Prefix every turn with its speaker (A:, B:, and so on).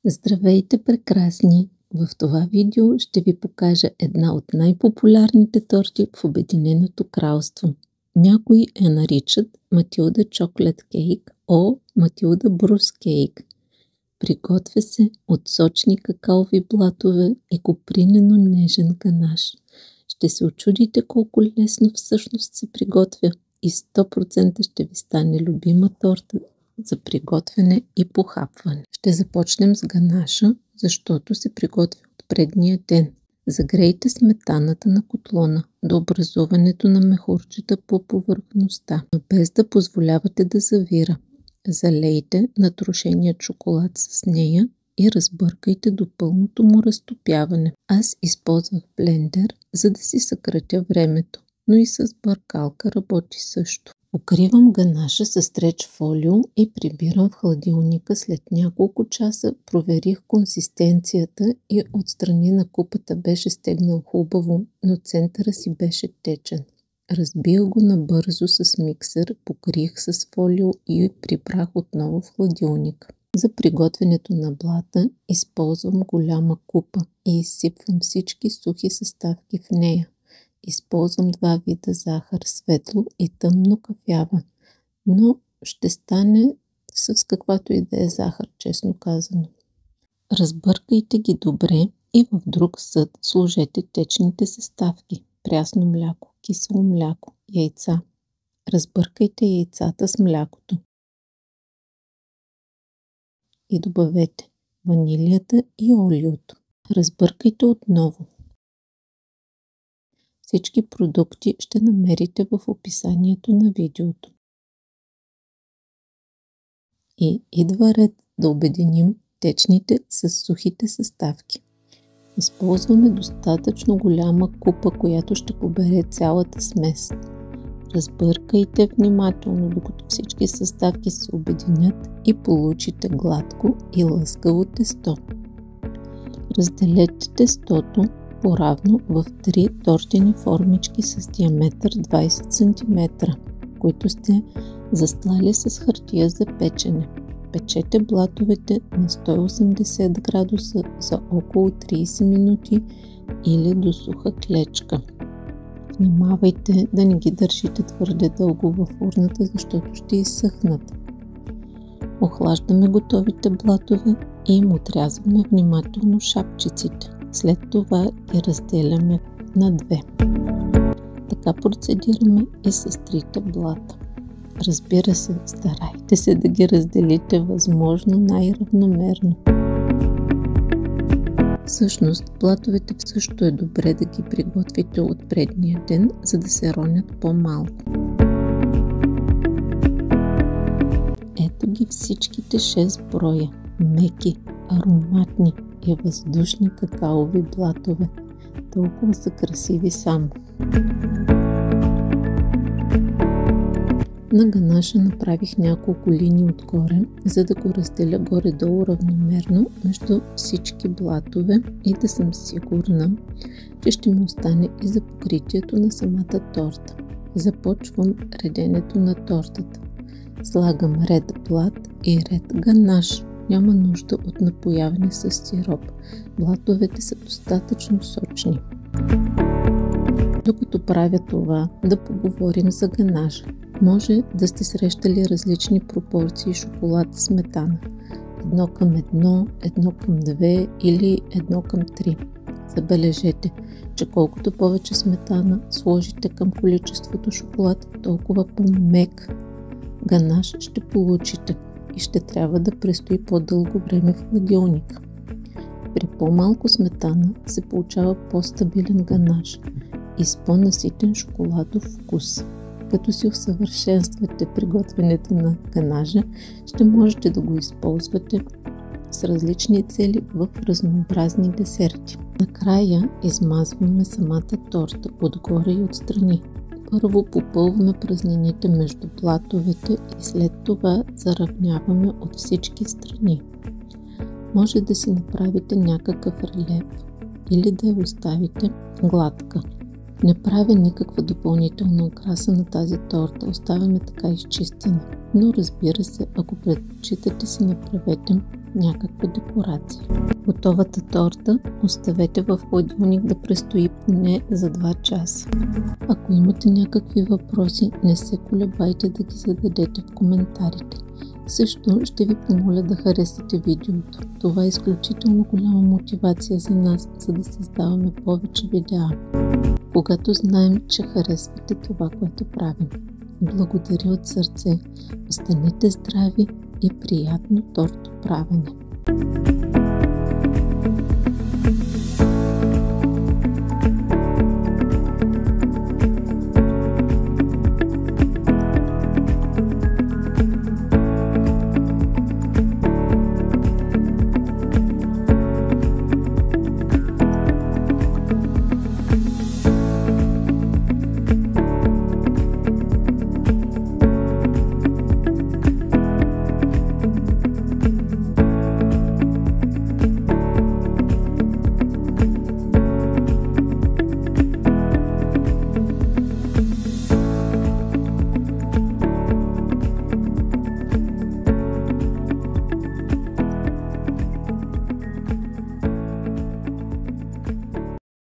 A: Здравейте, прекрасни! В това видео ще ви покажа една от най-популярните торти в Обединеното кралство. Някои я наричат Матилда Чоколет Кейк, Матилда Брус Кейк. Приготвя се от сочни какаови блатове и копринено нежен ганаш. Ще се учудите колко лесно всъщност се приготвя и 100% ще ви стане любима торта за приготвяне и похапване. Ще започнем с ганаша, защото се приготвя от предния ден. Загрейте сметаната на котлона до образуването на мехурчета по повърхността, но без да позволявате да завира. Залейте натрошения шоколад с нея и разбъркайте до пълното му разтопяване. Аз използвах блендер, за да си съкратя времето, но и с бъркалка работи също. Покривам ганаша с стреч фолио и прибирам в хладилника. След няколко часа проверих консистенцията и отстрани на купата беше стегнал хубаво, но центъра си беше течен. Разбих го набързо с миксер, покрих с фолио и прибрах отново в хладилник. За приготвянето на блата използвам голяма купа и изсипвам всички сухи съставки в нея. Използвам два вида захар, светло и тъмно кафява, но ще стане с каквато и да е захар, честно казано. Разбъркайте ги добре и в друг съд сложете течните съставки, прясно мляко, кисело мляко, яйца. Разбъркайте яйцата с млякото и добавете ванилията и олиото. Разбъркайте отново. Всички продукти ще намерите в описанието на видеото. И идва ред да обединим течните с сухите съставки. Използваме достатъчно голяма купа, която ще побере цялата смес. Разбъркайте внимателно, докато всички съставки се обединят и получите гладко и лъскаво тесто. Разделете тестото поравно в 3 тортени формички с диаметър 20 см, които сте застлали с хартия за печене. Печете блатовете на 180 градуса за около 30 минути или до суха клечка. Внимавайте да не ги държите твърде дълго във фурната, защото ще изсъхнат. Охлаждаме готовите блатове и им отрязваме внимателно шапчиците. След това ги разделяме на две. Така процедираме и с трите блата. Разбира се, старайте се да ги разделите възможно най-равномерно. Всъщност, блатовете също е добре да ги приготвите от предния ден, за да се ронят по-малко. Ето ги всичките 6 броя. Меки, ароматни и въздушни какаови блатове. Толкова са красиви само. На ганаша направих няколко линии отгоре, за да го разделя горе-долу равномерно между всички блатове и да съм сигурна, че ще ми остане и за покритието на самата торта. Започвам реденето на тортата. Слагам ред блат и ред ганаш. Няма нужда от напояване с сироп. Блатовете са достатъчно сочни. Докато правя това, да поговорим за ганажа. Може да сте срещали различни пропорции шоколад и сметана. 1:1, 1:2 или 1:3. Забележете, че колкото повече сметана сложите към количеството шоколад, толкова по-мек ганаш ще получите и ще трябва да престои по-дълго време в хладилника. При по-малко сметана се получава по-стабилен ганаш и с по-наситен шоколадов вкус. Като си усъвършенствате приготвянето на ганажа, ще можете да го използвате с различни цели в разнообразни десерти. Накрая измазваме самата торта отгоре и отстрани. Първо попълваме празнините между блатовете и след това заравняваме от всички страни. Може да си направите някакъв релеф или да я оставите гладка. Не правя никаква допълнителна украса на тази торта, оставяме така изчистена. Но разбира се, ако предпочитате, си направете някаква декорация. Готовата торта оставете в хладилник да престои поне за 2 часа. Ако имате някакви въпроси, не се колебайте да ги зададете в коментарите. Също ще ви помоля да харесате видеото. Това е изключително голяма мотивация за нас, за да създаваме повече видеа. Когато знаем, че харесвате това, което правим. Благодаря от сърце. Останете здрави и приятно торто правене!